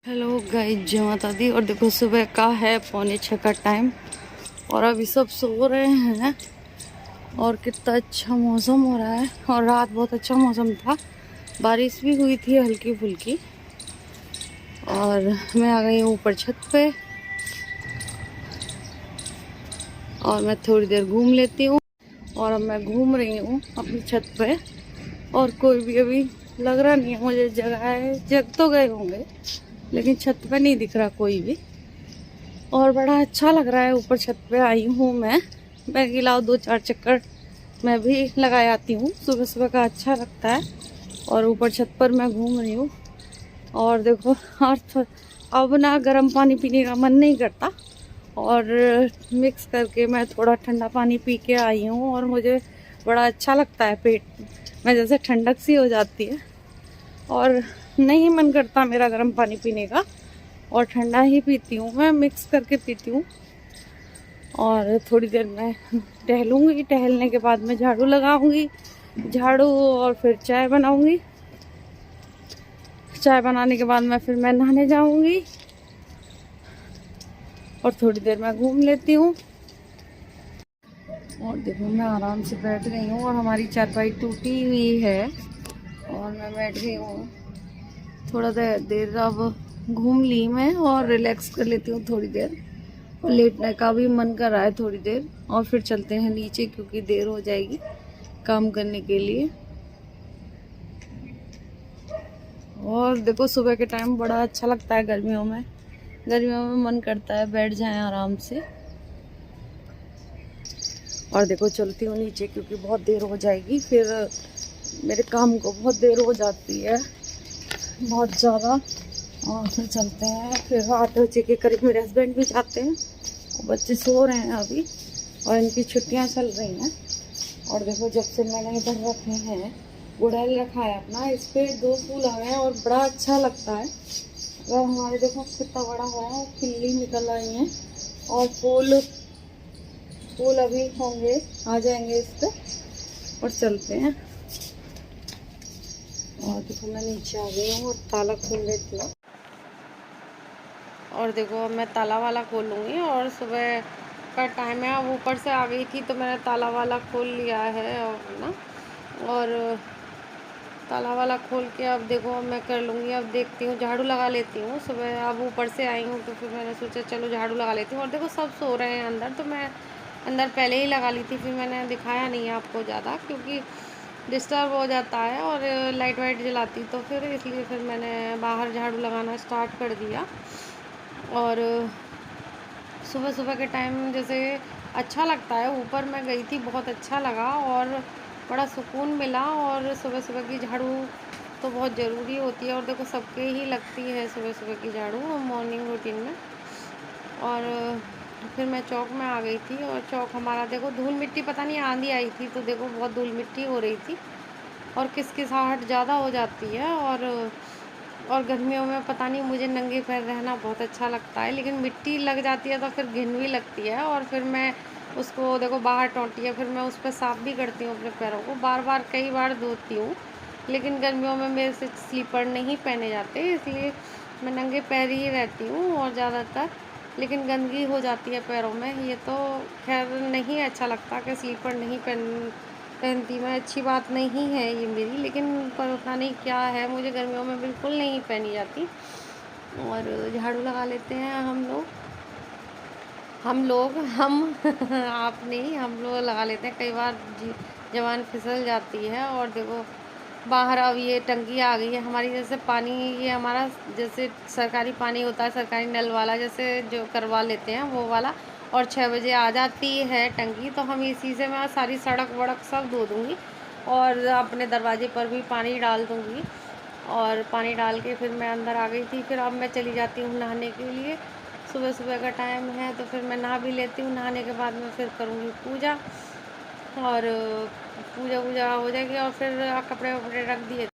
Hello guys, जय माता दी। और देखो सुबह का है 5:45 का टाइम और अभी सब सो रहे हैं। और कितना अच्छा मौसम हो रहा है। और रात बहुत अच्छा मौसम था, बारिश भी हुई थी हल्की फुल्की। और मैं आ गई हूँ ऊपर छत पे और मैं थोड़ी देर घूम लेती हूँ। और अब मैं घूम रही हूँ अपनी छत पे और कोई भी अभी लग रहा नहीं है मुझे जगह है। जग तो गए होंगे लेकिन छत पे नहीं दिख रहा कोई भी। और बड़ा अच्छा लग रहा है। ऊपर छत पे आई हूँ मैं गिलाओ 2-4 चक्कर मैं भी लगा आती हूँ। सुबह सुबह का अच्छा लगता है। और ऊपर छत पर मैं घूम रही हूँ। और देखो, और अब ना गर्म पानी पीने का मन नहीं करता। और मिक्स करके मैं थोड़ा ठंडा पानी पी के आई हूँ और मुझे बड़ा अच्छा लगता है। पेट में जैसे ठंडक सी हो जाती है और नहीं मन करता मेरा गर्म पानी पीने का। और ठंडा ही पीती हूँ, मैं मिक्स करके पीती हूँ। और थोड़ी देर मैं टहलूंगी, टहलने के बाद मैं झाड़ू लगाऊंगी, झाड़ू और फिर चाय बनाऊंगी। चाय बनाने के बाद मैं नहाने जाऊंगी और थोड़ी देर मैं घूम लेती हूँ। और देखो, मैं आराम से बैठ गई हूँ और हमारी चारपाई टूटी हुई है और मैं बैठ गई हूँ। थोड़ा देर अब घूम ली मैं और रिलैक्स कर लेती हूँ थोड़ी देर। और लेटने का भी मन कर रहा है थोड़ी देर और फिर चलते हैं नीचे क्योंकि देर हो जाएगी काम करने के लिए। और देखो, सुबह के टाइम बड़ा अच्छा लगता है। गर्मियों में मन करता है बैठ जाएं आराम से। और देखो, चलती हूँ नीचे क्योंकि बहुत देर हो जाएगी, फिर मेरे काम को बहुत देर हो जाती है, बहुत ज़्यादा। और फिर चलते हैं, फिर 8 बजे के करीब मेरे हस्बैंड भी जाते हैं और बच्चे सो रहे हैं अभी और इनकी छुट्टियां चल रही हैं। और देखो, जब से मैंने इधर रखे हैं, गुड़हल रखा है अपना, इस पे 2 फूल आ गए हैं और बड़ा अच्छा लगता है। और हमारे देखो कितना बड़ा हुआ है, खिल्ली निकल आई हैं और फूल फूल अभी होंगे, आ जाएंगे इस पे। और चलते हैं। और देखो, मैं नीचे आ गई हूँ और ताला खोल लेती हूँ। और देखो, अब मैं ताला वाला खोलूँगी। और सुबह का टाइम है, अब ऊपर से आ गई थी तो मैंने ताला वाला खोल लिया है और ना। और ताला वाला खोल के अब देखो मैं कर लूँगी। अब देखती हूँ, झाड़ू लगा लेती हूँ। सुबह अब ऊपर से आई हूँ तो फिर मैंने सोचा चलो झाड़ू लगा लेती हूँ। और देखो, सब सो रहे हैं अंदर तो मैं अंदर पहले ही लगा ली थी। फिर मैंने दिखाया नहीं है आपको ज़्यादा क्योंकि डिस्टर्ब हो जाता है और लाइट वाइट जलाती तो फिर इसलिए फिर मैंने बाहर झाड़ू लगाना स्टार्ट कर दिया। और सुबह सुबह के टाइम जैसे अच्छा लगता है। ऊपर मैं गई थी, बहुत अच्छा लगा और बड़ा सुकून मिला। और सुबह सुबह की झाड़ू तो बहुत ज़रूरी होती है और देखो सबके ही लगती है सुबह सुबह की झाड़ू मॉर्निंग रूटीन में। और फिर मैं चौक में आ गई थी और चौक हमारा देखो धूल मिट्टी, पता नहीं आंधी आई थी तो देखो बहुत धूल मिट्टी हो रही थी और किसकिसाहट ज़्यादा हो जाती है। और गर्मियों में पता नहीं मुझे नंगे पैर रहना बहुत अच्छा लगता है, लेकिन मिट्टी लग जाती है तो फिर घिन भी लगती है। और फिर मैं उसको देखो बाहर टोंटी है, फिर मैं उस पर साफ़ भी करती हूँ अपने पैरों को, बार बार कई बार धोती हूँ। लेकिन गर्मियों में मेरे से स्लीपर नहीं पहने जाते, इसलिए मैं नंगे पैर ही रहती हूँ और ज़्यादातर। लेकिन गंदगी हो जाती है पैरों में, ये तो खैर नहीं अच्छा लगता कि स्लीपर नहीं पहनती मैं, अच्छी बात नहीं है ये मेरी। लेकिन पता नहीं क्या है, मुझे गर्मियों में बिल्कुल नहीं पहनी जाती। और झाड़ू लगा लेते हैं हम आप नहीं, हम लोग लगा लेते हैं। कई बार जवान फिसल जाती है। और देखो बाहर अब ये टंकी आ गई है हमारी, जैसे पानी, ये हमारा जैसे सरकारी पानी होता है, सरकारी नल वाला जैसे जो करवा लेते हैं वो वाला। और 6 बजे आ जाती है टंकी तो हम इसी से मैं सारी सड़क वड़क सब धो दूँगी और अपने दरवाजे पर भी पानी डाल दूँगी। और पानी डाल के फिर मैं अंदर आ गई थी। फिर अब मैं चली जाती हूँ नहाने के लिए। सुबह सुबह का टाइम है तो फिर मैं नहा भी लेती हूँ। नहाने के बाद मैं फिर करूँगी पूजा और पूजा वूजा हो जाएगी और फिर कपड़े वपड़े रख दिए।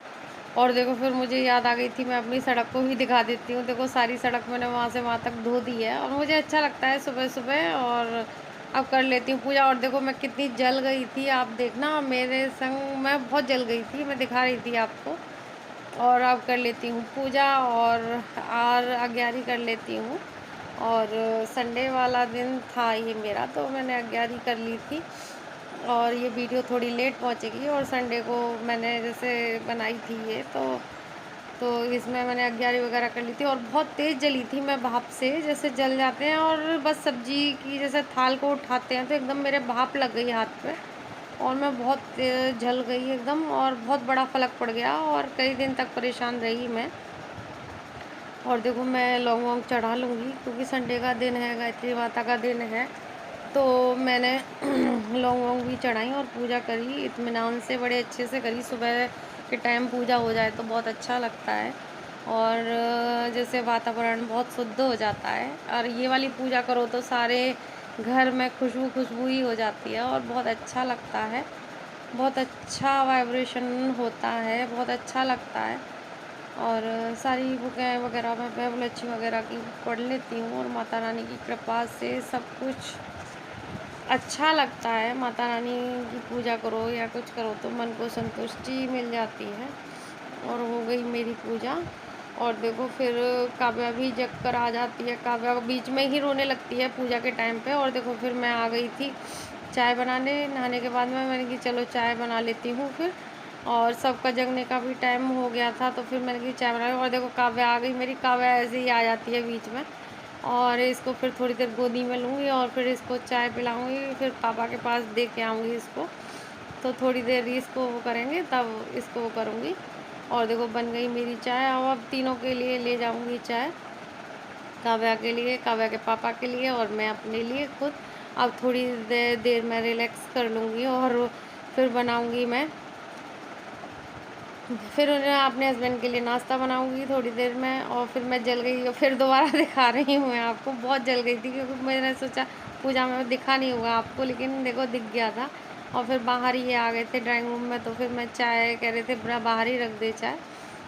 और देखो, फिर मुझे याद आ गई थी, मैं अपनी सड़क को भी दिखा देती हूँ। देखो सारी सड़क मैंने वहाँ से वहाँ तक धो दी है और मुझे अच्छा लगता है सुबह सुबह। और अब कर लेती हूँ पूजा। और देखो मैं कितनी जल गई थी, आप देखना मेरे संग मैं बहुत जल गई थी, मैं दिखा रही थी आपको। और अब कर लेती हूँ पूजा और अग्यारी कर लेती हूँ। और संडे वाला दिन था ये मेरा, तो मैंने अग्यारी कर ली थी। और ये वीडियो थोड़ी लेट पहुँचेगी, और संडे को मैंने जैसे बनाई थी ये, तो इसमें मैंने अग्यारी वगैरह कर ली थी। और बहुत तेज़ जली थी, मैं भाप से जैसे जल जाते हैं, और बस सब्जी की जैसे थाल को उठाते हैं तो एकदम मेरे भाप लग गई हाथ पे, और मैं बहुत जल गई एकदम, और बहुत बड़ा फलक पड़ गया, और कई दिन तक परेशान रही मैं। और देखो मैं लौंग वोंग चढ़ा लूँगी, क्योंकि संडे का दिन है, गायत्री माता का दिन है, तो मैंने लौंग वोंग भी चढ़ाई और पूजा करी इत्मीनान से, बड़े अच्छे से करी। सुबह के टाइम पूजा हो जाए तो बहुत अच्छा लगता है, और जैसे वातावरण बहुत शुद्ध हो जाता है। और ये वाली पूजा करो तो सारे घर में खुशबू खुशबू ही हो जाती है, और बहुत अच्छा लगता है, बहुत अच्छा वाइब्रेशन होता है, बहुत अच्छा लगता है। और सारी बुकें वगैरह मैं बाइबल वगैरह की पढ़ लेती हूँ, और माता रानी की कृपा से सब कुछ अच्छा लगता है। माता रानी की पूजा करो या कुछ करो तो मन को संतुष्टि मिल जाती है। और हो गई मेरी पूजा, और देखो फिर काव्या भी जग कर आ जाती है। काव्या बीच में ही रोने लगती है पूजा के टाइम पे, और देखो फिर मैं आ गई थी चाय बनाने। नहाने के बाद में मैंने कि चलो चाय बना लेती हूँ फिर, और सबका जगने का भी टाइम हो गया था, तो फिर मैंने कि चाय बना ली। और देखो काव्या आ गई मेरी। काव्या ऐसे ही आ जाती है बीच में, और इसको फिर थोड़ी देर गोदी में लूँगी, और फिर इसको चाय पिलाऊँगी, फिर पापा के पास दे के आऊँगी इसको। तो थोड़ी देर इसको वो करेंगे, तब इसको वो करूँगी। और देखो बन गई मेरी चाय। अब तीनों के लिए ले जाऊँगी चाय, काव्या के लिए, काव्या के पापा के लिए, और मैं अपने लिए खुद। अब थोड़ी देर मैं रिलैक्स कर लूँगी, और फिर बनाऊँगी मैं, फिर उन्हें अपने हस्बैंड के लिए नाश्ता बनाऊंगी थोड़ी देर में। और फिर मैं जल गई, और फिर दोबारा दिखा रही हूँ मैं आपको, बहुत जल गई थी, क्योंकि मैंने सोचा पूजा में दिखा नहीं होगा आपको, लेकिन देखो दिख गया था। और फिर बाहर ही ये आ गए थे ड्राइंग रूम में, तो फिर मैं चाय कह रहे थे बाहर ही रख दे चाय,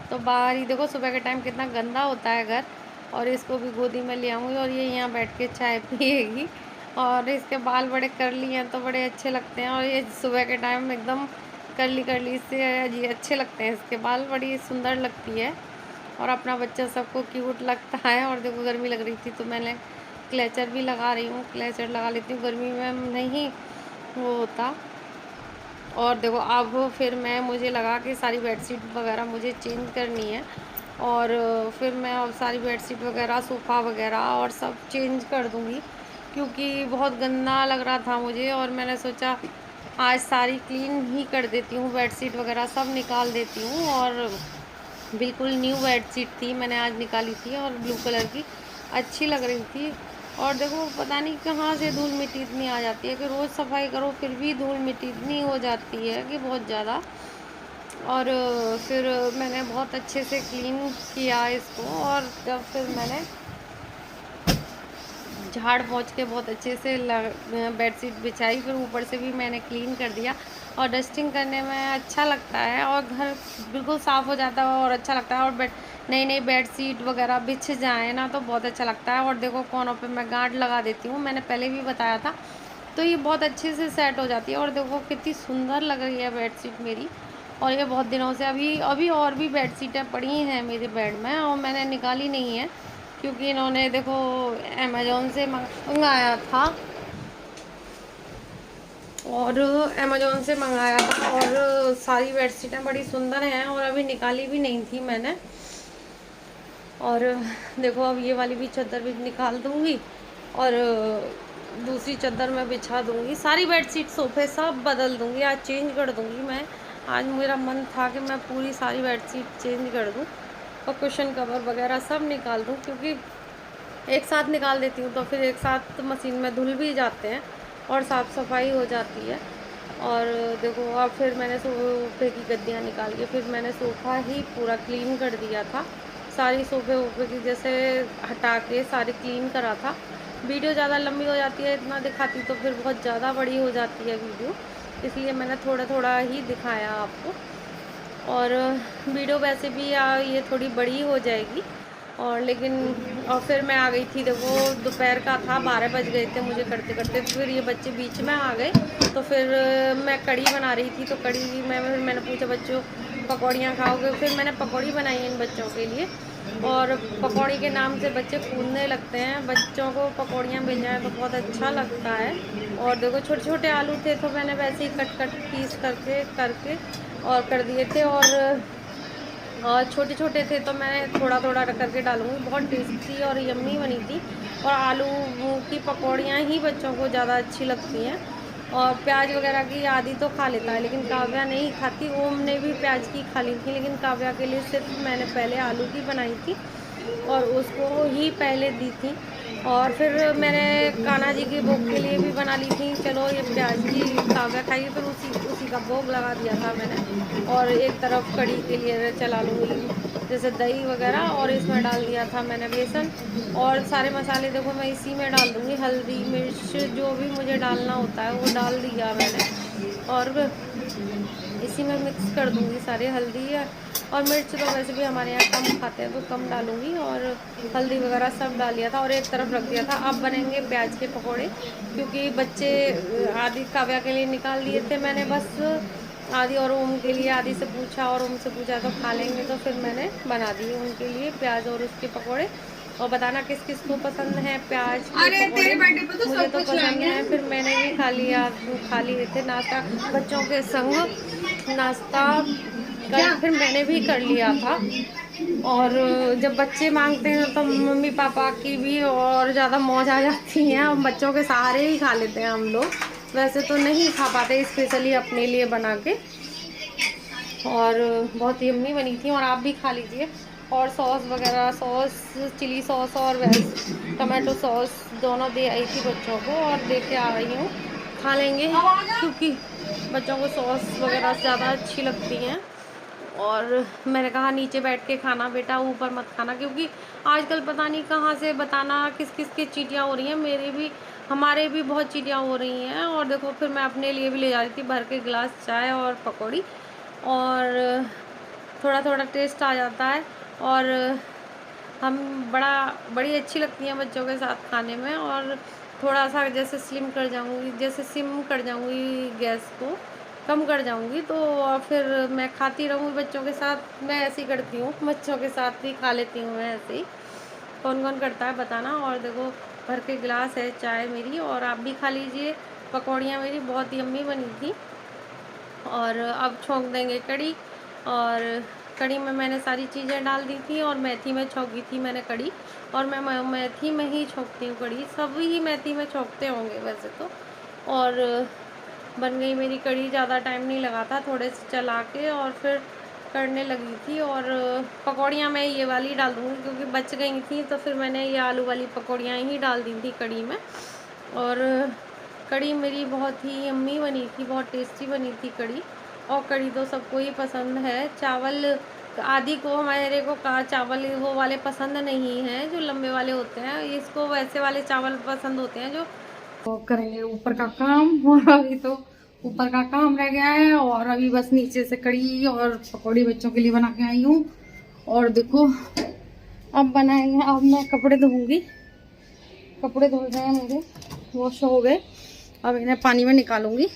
तो बाहर ही देखो सुबह के टाइम कितना गंदा होता है घर। और इसको भी गोदी में ले आऊँगी, और ये यहाँ बैठ के चाय पिएगी। और इसके बाल बड़े कर्ली हैं तो बड़े अच्छे लगते हैं, और ये सुबह के टाइम एकदम कर्ली कर्ली से ये अच्छे लगते हैं, इसके बाल बड़ी सुंदर लगती है, और अपना बच्चा सबको क्यूट लगता है। और देखो गर्मी लग रही थी तो मैंने क्लेचर भी लगा रही हूँ, क्लेचर लगा लेती हूँ, गर्मी में नहीं वो होता। और देखो अब फिर मुझे लगा कि सारी बेडशीट वगैरह मुझे चेंज करनी है, और फिर मैं अब सारी बेडशीट वगैरह सोफ़ा वगैरह और सब चेंज कर दूँगी, क्योंकि बहुत गंदा लग रहा था मुझे। और मैंने सोचा आज सारी क्लीन ही कर देती हूँ, बेडशीट वगैरह सब निकाल देती हूँ। और बिल्कुल न्यू बेडशीट थी, मैंने आज निकाली थी, और ब्लू कलर की अच्छी लग रही थी। और देखो पता नहीं कहाँ से धूल मिट्टी इतनी आ जाती है कि रोज़ सफाई करो फिर भी धूल मिट्टी इतनी हो जाती है कि बहुत ज़्यादा। और फिर मैंने बहुत अच्छे से क्लीन किया इसको, और जब फिर मैंने झाड़ पोंछ के बहुत अच्छे से बेडशीट बिछाई, फिर ऊपर से भी मैंने क्लीन कर दिया। और डस्टिंग करने में अच्छा लगता है, और घर बिल्कुल साफ़ हो जाता है और अच्छा लगता है। और नई नई बेडशीट वगैरह बिछ जाए ना तो बहुत अच्छा लगता है। और देखो कोनों पे मैं गांठ लगा देती हूँ, मैंने पहले भी बताया था, तो ये बहुत अच्छे से सेट हो जाती है। और देखो कितनी सुंदर लग रही है बेडशीट मेरी। और ये बहुत दिनों से अभी अभी और भी बेडशीटें पड़ी हैं मेरे बेड में, और मैंने निकाली नहीं है, क्योंकि इन्होंने देखो अमेज़ोन से मंगाया था, और अमेज़ोन से मंगाया था, और सारी बेडशीटें बड़ी सुंदर हैं, और अभी निकाली भी नहीं थी मैंने। और देखो अब ये वाली भी चादर भी निकाल दूँगी, और दूसरी चादर मैं बिछा दूँगी। सारी बेडशीट सोफ़े सब बदल दूँगी, आज चेंज कर दूँगी मैं। आज मेरा मन था कि मैं पूरी सारी बेडशीट चेंज कर दूँ, और कुशन कवर वगैरह सब निकाल दूँ, क्योंकि एक साथ निकाल देती हूँ तो फिर एक साथ मशीन में धुल भी जाते हैं, और साफ़ सफाई हो जाती है। और देखो अब फिर मैंने सोफ़े की गद्दियाँ निकाल के फिर मैंने सोफ़ा ही पूरा क्लीन कर दिया था, सारी सोफ़े वोफ़े की जैसे हटा के सारी क्लीन करा था। वीडियो ज़्यादा लंबी हो जाती है, इतना दिखाती तो फिर बहुत ज़्यादा बड़ी हो जाती है वीडियो, इसलिए मैंने थोड़ा थोड़ा ही दिखाया आपको। और वीडियो वैसे भी ये थोड़ी बड़ी हो जाएगी, और लेकिन और फिर मैं आ गई थी, देखो दोपहर का था, 12 बज गए थे मुझे करते करते, तो फिर ये बच्चे बीच में आ गए। तो फिर मैं कढ़ी बना रही थी, तो कढ़ी मैंने पूछा बच्चों पकौड़ियाँ खाओगे। फिर मैंने पकौड़ी बनाई इन बच्चों के लिए, और पकौड़ी के नाम से बच्चे कूदने लगते हैं। बच्चों को पकौड़ियाँ मिल जाए तो बहुत अच्छा लगता है। और देखो छोटे छोटे आलू थे तो मैंने वैसे ही कट कट पीस करके और कर दिए थे, और छोटे छोटे थे तो मैं थोड़ा थोड़ा करके डालूँगी। बहुत टेस्टी और यम्मी बनी थी। और आलू की पकौड़ियाँ ही बच्चों को ज़्यादा अच्छी लगती हैं। और प्याज वगैरह की आदि तो खा लेता है, लेकिन काव्या नहीं खाती। ओम ने भी प्याज की खा ली थी, लेकिन काव्या के लिए सिर्फ मैंने पहले आलू की बनाई थी और उसको ही पहले दी थी। और फिर मैंने कान्हा जी के भोग के लिए भी बना ली थी। चलो ये प्याज की काव्या खाई, फिर उसी का भोग लगा दिया था मैंने। और एक तरफ कड़ी के लिए चला लूँगी, जैसे दही वगैरह, और इसमें डाल दिया था मैंने बेसन। और सारे मसाले देखो मैं इसी में डाल दूँगी, हल्दी मिर्च जो भी मुझे डालना होता है वो डाल दिया मैंने। और इसी में मिक्स कर दूँगी सारे, हल्दी और मिर्च तो वैसे भी हमारे यहाँ कम खाते हैं तो कम डालूँगी, और हल्दी वगैरह सब डाल दिया था और एक तरफ रख दिया था। अब बनेंगे प्याज के पकोड़े, क्योंकि बच्चे आदि काव्या के लिए निकाल दिए थे मैंने बस आदि, और ओम के लिए आदि से पूछा और ओम से पूछा तो खा लेंगे, तो फिर मैंने बना दिए उनके लिए प्याज और उसके पकोड़े। और बताना किस किस को पसंद है प्याज के पकोड़े। मुझे तो पसंद है, फिर मैंने भी खा लिए थे नाश्ता बच्चों के संग। नाश्ता फिर मैंने भी कर लिया था। और जब बच्चे मांगते हैं तो मम्मी पापा की भी और ज़्यादा मौज आ जाती है। हम बच्चों के सहारे ही खा लेते हैं हम लोग, वैसे तो नहीं खा पाते स्पेशली अपने लिए बना के। और बहुत यम्मी बनी थी, और आप भी खा लीजिए। और सॉस वगैरह, सॉस चिली सॉस और वेज टमाटो सॉस दोनों दे आई थी बच्चों को, और दे के आ रही हूँ। खा लेंगे क्योंकि बच्चों को सॉस वगैरह ज़्यादा अच्छी लगती हैं। और मैंने कहा नीचे बैठ के खाना बेटा, ऊपर मत खाना, क्योंकि आजकल पता नहीं कहाँ से बताना किस किस की चीटियाँ हो रही हैं। हमारे भी बहुत चीटियाँ हो रही हैं। और देखो फिर मैं अपने लिए भी ले जा रही थी भर के गिलास चाय और पकौड़ी, और थोड़ा थोड़ा टेस्ट आ जाता है। और हम बड़ी अच्छी लगती हैं बच्चों के साथ खाने में। और थोड़ा सा जैसे सिम कर जाऊँगी गैस को कम कर जाऊँगी, तो फिर मैं खाती रहूँगी बच्चों के साथ। मैं ऐसे ही करती हूँ, बच्चों के साथ ही खा लेती हूँ मैं ऐसे ही। कौन कौन करता है बताना। और देखो भर के गिलास है चाय मेरी, और आप भी खा लीजिए। पकौड़ियाँ मेरी बहुत यम्मी बनी थी। और अब छोंक देंगे कड़ी, और कड़ी में मैंने सारी चीज़ें डाल दी थी, और मेथी में छौंकी थी मैंने कड़ी। और मैं मेथी में ही छोंकती हूँ कड़ी, सब ही मेथी में छोंकते होंगे वैसे तो। और बन गई मेरी कड़ी, ज़्यादा टाइम नहीं लगा था, थोड़े से चला के और फिर करने लगी थी। और पकौड़ियाँ मैं ये वाली डाल दूँगी क्योंकि बच गई थी, तो फिर मैंने ये आलू वाली पकौड़ियाँ ही डाल दी थी कड़ी में। और कड़ी मेरी बहुत ही यम्मी बनी थी, बहुत टेस्टी बनी थी कड़ी। और कड़ी तो सबको ही पसंद है। चावल आदि को हमारे को चावल वो वाले पसंद नहीं हैं जो लंबे वाले होते हैं, इसको वैसे वाले चावल पसंद होते हैं जो। तो करेंगे ऊपर का काम, और अभी तो ऊपर का काम रह गया है, और अभी बस नीचे से कड़ी और पकौड़ी बच्चों के लिए बना के आई हूँ। और देखो अब बनाएंगे, अब मैं कपड़े धोऊंगी। कपड़े धुल गए मेरे, वॉश हो गए, अब इन्हें पानी में निकालूंगी।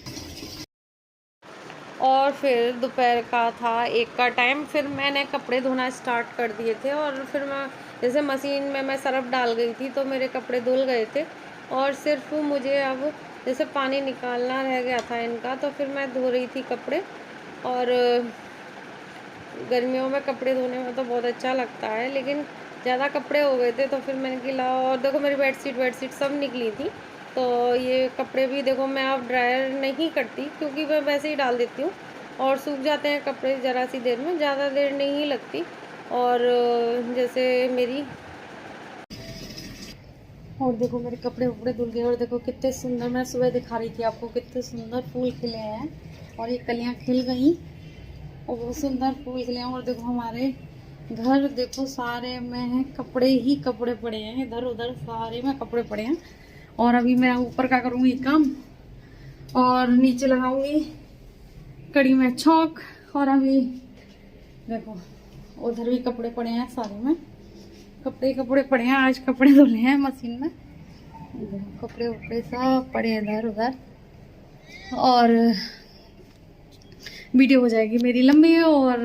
और फिर दोपहर का था 1 का टाइम, फिर मैंने कपड़े धोना स्टार्ट कर दिए थे। और फिर मैं जैसे मशीन में मैं सरफ डाल गई थी तो मेरे कपड़े धुल गए थे, और सिर्फ मुझे अब जैसे पानी निकालना रह गया था इनका, तो फिर मैं धो रही थी कपड़े। और गर्मियों में कपड़े धोने में तो बहुत अच्छा लगता है, लेकिन ज़्यादा कपड़े हो गए थे तो फिर मैंने गिला। और देखो मेरी बेडशीट सब निकली थी, तो ये कपड़े भी देखो मैं अब ड्रायर नहीं करती क्योंकि मैं वैसे ही डाल देती हूँ और सूख जाते हैं कपड़े ज़रा सी देर में, ज़्यादा देर नहीं लगती। और जैसे मेरी, और देखो मेरे कपड़े वपड़े धुल गए, और देखो कितने सुंदर, मैं सुबह दिखा रही थी आपको कितने सुंदर फूल खिले हैं, और ये कलियाँ खिल गई और बहुत सुंदर फूल खिले हैं। और देखो हमारे घर देखो सारे में कपड़े ही कपड़े पड़े हैं, इधर उधर सारे में कपड़े पड़े हैं। और अभी मैं ऊपर का करूँगी काम, और नीचे लगाऊंगी कड़ी में छौंक। और अभी देखो उधर भी कपड़े पड़े हैं, सारे में कपड़े पड़े हैं, आज कपड़े धुले हैं मशीन में, कपड़े वपड़े सब पड़े हैं इधर उधर। और वीडियो हो जाएगी मेरी लंबी और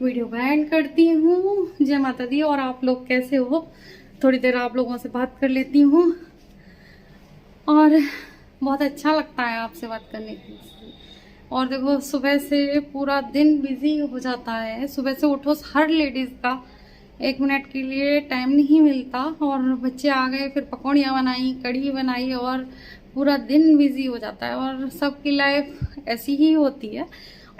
वीडियो का एंड करती हूँ। जय माता दी। और आप लोग कैसे हो? थोड़ी देर आप लोगों से बात कर लेती हूँ और बहुत अच्छा लगता है आपसे बात करने की। और देखो सुबह से पूरा दिन बिजी हो जाता है। सुबह से उठो, हर लेडीज का 1 मिनट के लिए टाइम नहीं मिलता। और बच्चे आ गए, फिर पकौड़ियाँ बनाई, कढ़ी बनाई और पूरा दिन बिजी हो जाता है। और सबकी लाइफ ऐसी ही होती है।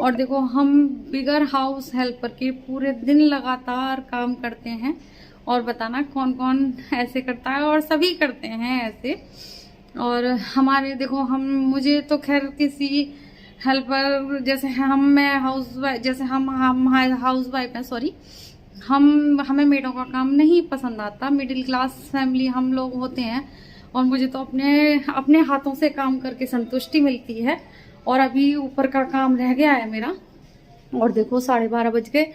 और देखो हम बिगर हाउस हेल्पर के पूरे दिन लगातार काम करते हैं। और बताना कौन कौन ऐसे करता है, और सभी करते हैं ऐसे। और हमारे देखो मुझे तो खैर किसी हेल्पर जैसे मैं हाउस वाइफ, जैसे हम हाउस वाइफ हैं, सॉरी, हमें मेडों का काम नहीं पसंद आता। मिडिल क्लास फैमिली हम लोग होते हैं और मुझे तो अपने हाथों से काम करके संतुष्टि मिलती है। और अभी ऊपर का काम रह गया है मेरा। और देखो 12:30 बज गए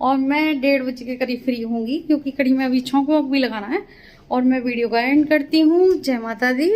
और मैं 1:30 बजे के करीब फ्री होंगी, क्योंकि कड़ी में अभी छौंक वोंक भी लगाना है। और मैं वीडियो का एंड करती हूँ। जय माता दी।